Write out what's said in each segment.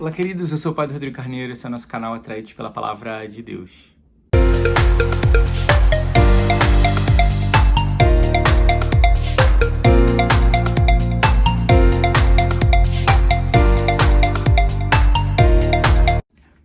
Olá, queridos, eu sou o Padre Rodrigo Carneiro, esse é o nosso canal Atraídos pela Palavra de Deus.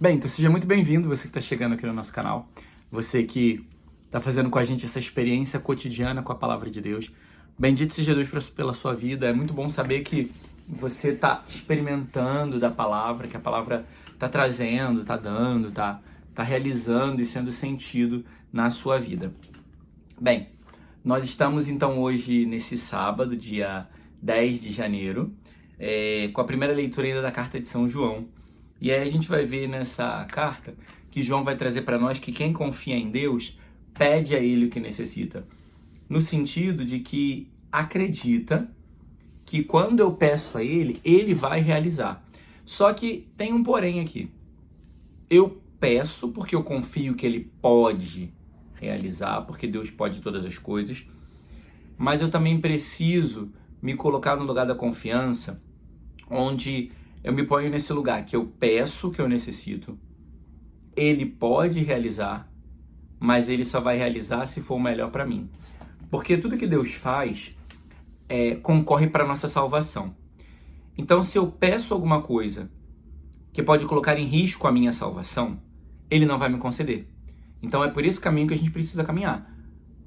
Bem, então seja muito bem-vindo, você que está chegando aqui no nosso canal, você que está fazendo com a gente essa experiência cotidiana com a Palavra de Deus. Bendito seja Deus pela sua vida, é muito bom saber que você está experimentando da palavra, que a palavra está trazendo, está dando, está realizando e sendo sentido na sua vida. Bem, nós estamos então hoje nesse sábado, dia 10 de janeiro, com a primeira leitura ainda da carta de São João. E aí a gente vai ver nessa carta que João vai trazer para nós que quem confia em Deus pede a Ele o que necessita. No sentido de que acredita que quando eu peço a Ele, Ele vai realizar. Só que tem um porém aqui. Eu peço porque eu confio que Ele pode realizar, porque Deus pode todas as coisas, mas eu também preciso me colocar no lugar da confiança, onde eu me ponho nesse lugar que eu peço o que eu necessito, Ele pode realizar, mas Ele só vai realizar se for o melhor para mim. Porque tudo que Deus faz concorre para a nossa salvação. Então, se eu peço alguma coisa que pode colocar em risco a minha salvação, Ele não vai me conceder. Então, é por esse caminho que a gente precisa caminhar.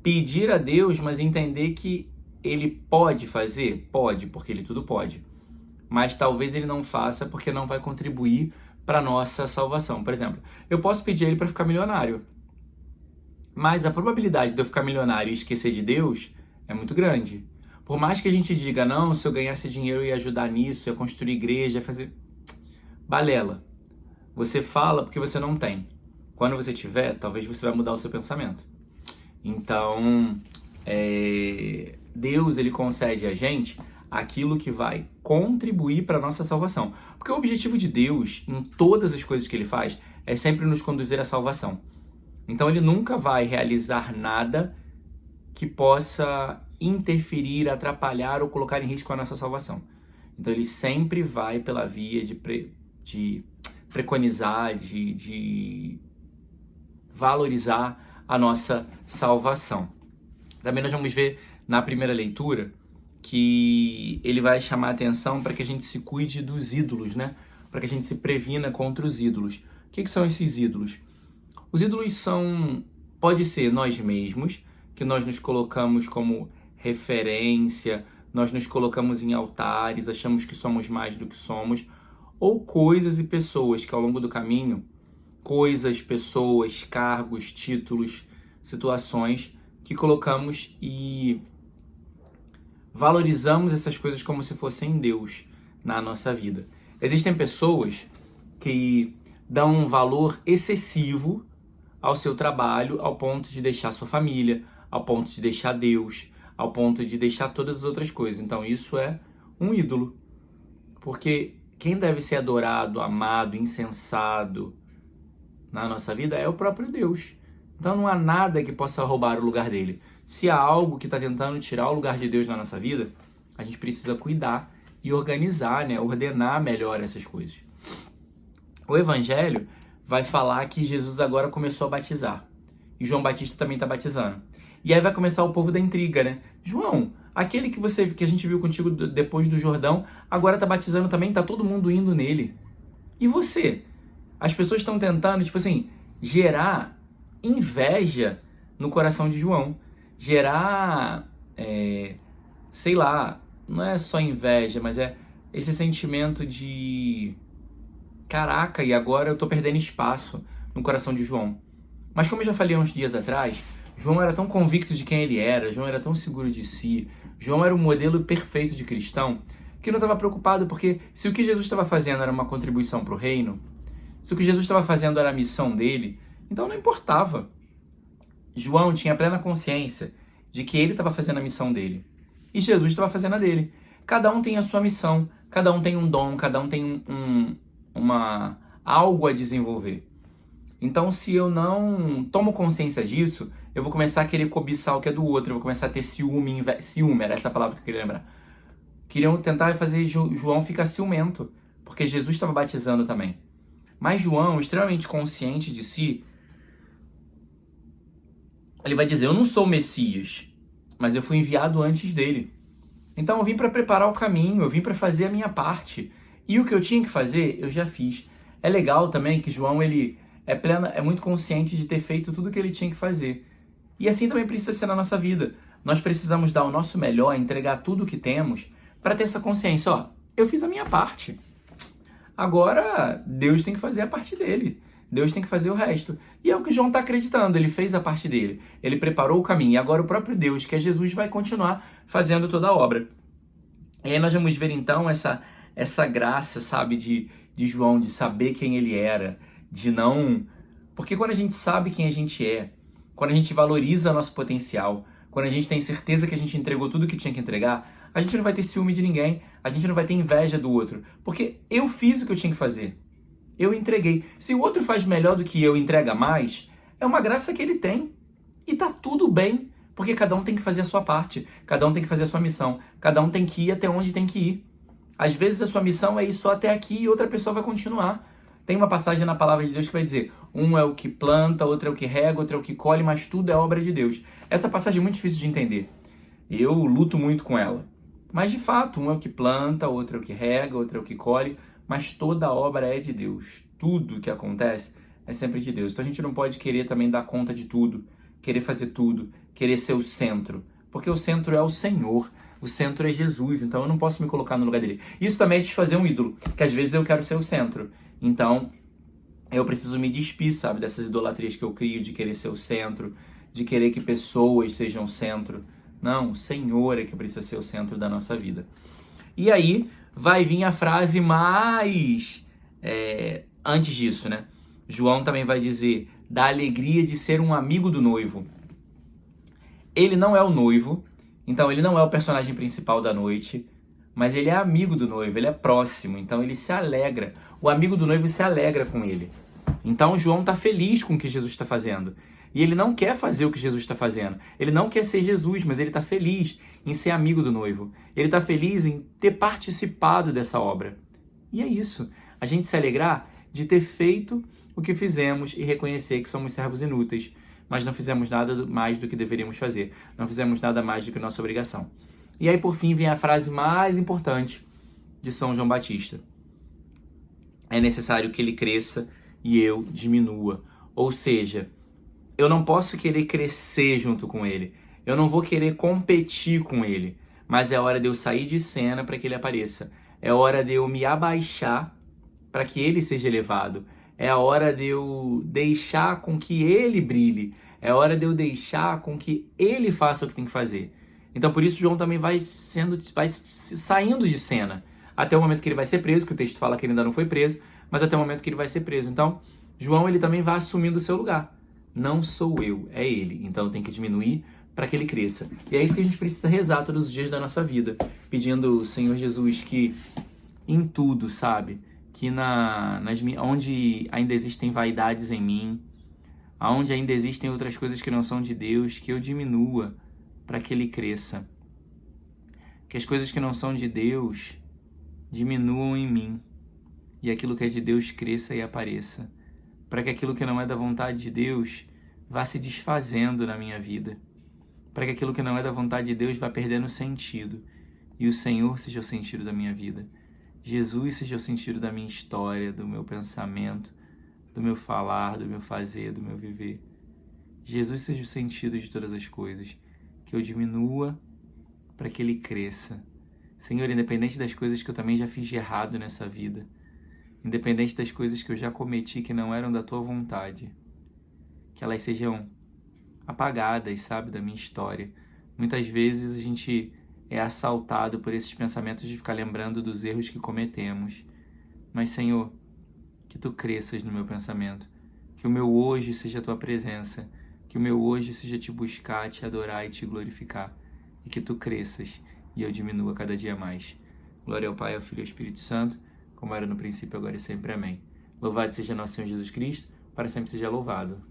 Pedir a Deus, mas entender que Ele pode fazer? Pode, porque Ele tudo pode. Mas talvez Ele não faça porque não vai contribuir para a nossa salvação. Por exemplo, eu posso pedir a Ele para ficar milionário, mas a probabilidade de eu ficar milionário e esquecer de Deus é muito grande. Por mais que a gente diga, não, se eu ganhasse dinheiro eu ia ajudar nisso, ia construir igreja, ia fazer... Balela. Você fala porque você não tem. Quando você tiver, talvez você vai mudar o seu pensamento. Então, Deus, Ele concede a gente aquilo que vai contribuir para a nossa salvação. Porque o objetivo de Deus, em todas as coisas que Ele faz, é sempre nos conduzir à salvação. Então, Ele nunca vai realizar nada que possa interferir, atrapalhar ou colocar em risco a nossa salvação. Então ele sempre vai pela via de preconizar, de valorizar a nossa salvação. Também nós vamos ver na primeira leitura que ele vai chamar a atenção para que a gente se cuide dos ídolos, né? Para que a gente se previna contra os ídolos. O que são esses ídolos? Os ídolos pode ser nós mesmos, que nós nos colocamos como referência, nós nos colocamos em altares, achamos que somos mais do que somos, ou coisas e pessoas que ao longo do caminho, coisas, pessoas, cargos, títulos, situações que colocamos e valorizamos essas coisas como se fossem Deus na nossa vida. Existem pessoas que dão um valor excessivo ao seu trabalho, ao ponto de deixar sua família, ao ponto de deixar Deus, ao ponto de deixar todas as outras coisas. Então isso é um ídolo. Porque quem deve ser adorado, amado, incensado na nossa vida é o próprio Deus. Então não há nada que possa roubar o lugar dele. Se há algo que está tentando tirar o lugar de Deus na nossa vida, a gente precisa cuidar e organizar, né? Ordenar melhor essas coisas. O Evangelho vai falar que Jesus agora começou a batizar. E João Batista também está batizando. E aí vai começar o povo da intriga, né? João, aquele que a gente viu contigo depois do Jordão, agora está batizando também, tá todo mundo indo nele. E você? As pessoas estão tentando, gerar inveja no coração de João. Gerar, não é só inveja, mas é esse sentimento de... Caraca, e agora eu tô perdendo espaço no coração de João. Mas como eu já falei uns dias atrás, João era tão convicto de quem ele era, João era tão seguro de si, João era o modelo perfeito de cristão, que não estava preocupado, porque se o que Jesus estava fazendo era uma contribuição para o reino, se o que Jesus estava fazendo era a missão dele, então não importava. João tinha plena consciência de que ele estava fazendo a missão dele, e Jesus estava fazendo a dele. Cada um tem a sua missão, cada um tem um dom, cada um tem algo a desenvolver. Então, se eu não tomo consciência disso, eu vou começar a querer cobiçar o que é do outro, eu vou começar a ter ciúme, era essa palavra que eu queria lembrar. Queriam tentar fazer João ficar ciumento, porque Jesus estava batizando também. Mas João, extremamente consciente de si, ele vai dizer, eu não sou o Messias, mas eu fui enviado antes dele. Então eu vim para preparar o caminho, eu vim para fazer a minha parte. E o que eu tinha que fazer, eu já fiz. É legal também que João ele é muito consciente de ter feito tudo o que ele tinha que fazer. E assim também precisa ser na nossa vida. Nós precisamos dar o nosso melhor, entregar tudo o que temos, para ter essa consciência. Ó, eu fiz a minha parte. Agora Deus tem que fazer a parte dele. Deus tem que fazer o resto. E é o que João está acreditando, ele fez a parte dele. Ele preparou o caminho. E agora o próprio Deus, que é Jesus, vai continuar fazendo toda a obra. E aí nós vamos ver então essa graça, sabe, de João, de saber quem ele era, de não... Porque quando a gente sabe quem a gente é, quando a gente valoriza nosso potencial, quando a gente tem certeza que a gente entregou tudo o que tinha que entregar, a gente não vai ter ciúme de ninguém, a gente não vai ter inveja do outro. Porque eu fiz o que eu tinha que fazer. Eu entreguei. Se o outro faz melhor do que eu e entrega mais, é uma graça que ele tem. E tá tudo bem, porque cada um tem que fazer a sua parte, cada um tem que fazer a sua missão, cada um tem que ir até onde tem que ir. Às vezes a sua missão é ir só até aqui e outra pessoa vai continuar. Tem uma passagem na palavra de Deus que vai dizer, um é o que planta, outro é o que rega, outro é o que colhe, mas tudo é obra de Deus. Essa passagem é muito difícil de entender. Eu luto muito com ela. Mas de fato, um é o que planta, outro é o que rega, outro é o que colhe, mas toda obra é de Deus. Tudo que acontece é sempre de Deus. Então a gente não pode querer também dar conta de tudo, querer fazer tudo, querer ser o centro. Porque o centro é o Senhor, o centro é Jesus, então eu não posso me colocar no lugar dele. Isso também é desfazer um ídolo, que às vezes eu quero ser o centro. Então eu preciso me despir, sabe, dessas idolatrias que eu crio, de querer ser o centro, de querer que pessoas sejam o centro. Não, o Senhor é que precisa ser o centro da nossa vida. E aí vai vir a frase mais... antes disso, né? João também vai dizer da alegria de ser um amigo do noivo. Ele não é o noivo, então ele não é o personagem principal da noite, mas ele é amigo do noivo, ele é próximo, então ele se alegra. O amigo do noivo se alegra com ele. Então João está feliz com o que Jesus está fazendo. E ele não quer fazer o que Jesus está fazendo. Ele não quer ser Jesus, mas ele está feliz em ser amigo do noivo. Ele está feliz em ter participado dessa obra. E é isso. A gente se alegrar de ter feito o que fizemos e reconhecer que somos servos inúteis, mas não fizemos nada mais do que deveríamos fazer. Não fizemos nada mais do que nossa obrigação. E aí, por fim, vem a frase mais importante de São João Batista. É necessário que ele cresça e eu diminua. Ou seja, eu não posso querer crescer junto com ele. Eu não vou querer competir com ele. Mas é hora de eu sair de cena para que ele apareça. É hora de eu me abaixar para que ele seja elevado. É a hora de eu deixar com que ele brilhe. É a hora de eu deixar com que ele faça o que tem que fazer. Então por isso João também vai saindo de cena. Até o momento que ele vai ser preso, que o texto fala que ele ainda não foi preso, mas até o momento que ele vai ser preso. Então João ele também vai assumindo o seu lugar. Não sou eu, é ele. Então eu tenho que diminuir para que ele cresça. E é isso que a gente precisa rezar todos os dias da nossa vida. Pedindo ao Senhor Jesus que em tudo, sabe? Que onde ainda existem vaidades em mim, onde ainda existem outras coisas que não são de Deus, que eu diminua para que ele cresça. Que as coisas que não são de Deus diminuam em mim. E aquilo que é de Deus cresça e apareça. Para que aquilo que não é da vontade de Deus vá se desfazendo na minha vida. Para que aquilo que não é da vontade de Deus vá perdendo sentido. E o Senhor seja o sentido da minha vida. Jesus seja o sentido da minha história, do meu pensamento, do meu falar, do meu fazer, do meu viver. Jesus seja o sentido de todas as coisas. Que eu diminua para que ele cresça. Senhor, independente das coisas que eu também já fiz de errado nessa vida, independente das coisas que eu já cometi que não eram da tua vontade, que elas sejam apagadas, sabe, da minha história. Muitas vezes a gente é assaltado por esses pensamentos de ficar lembrando dos erros que cometemos. Mas, Senhor, que tu cresças no meu pensamento, que o meu hoje seja a tua presença, que o meu hoje seja te buscar, te adorar e te glorificar, e que tu cresças e eu diminua cada dia mais. Glória ao Pai, ao Filho e ao Espírito Santo, como era no princípio, agora e sempre. Amém. Louvado seja nosso Senhor Jesus Cristo, para sempre seja louvado.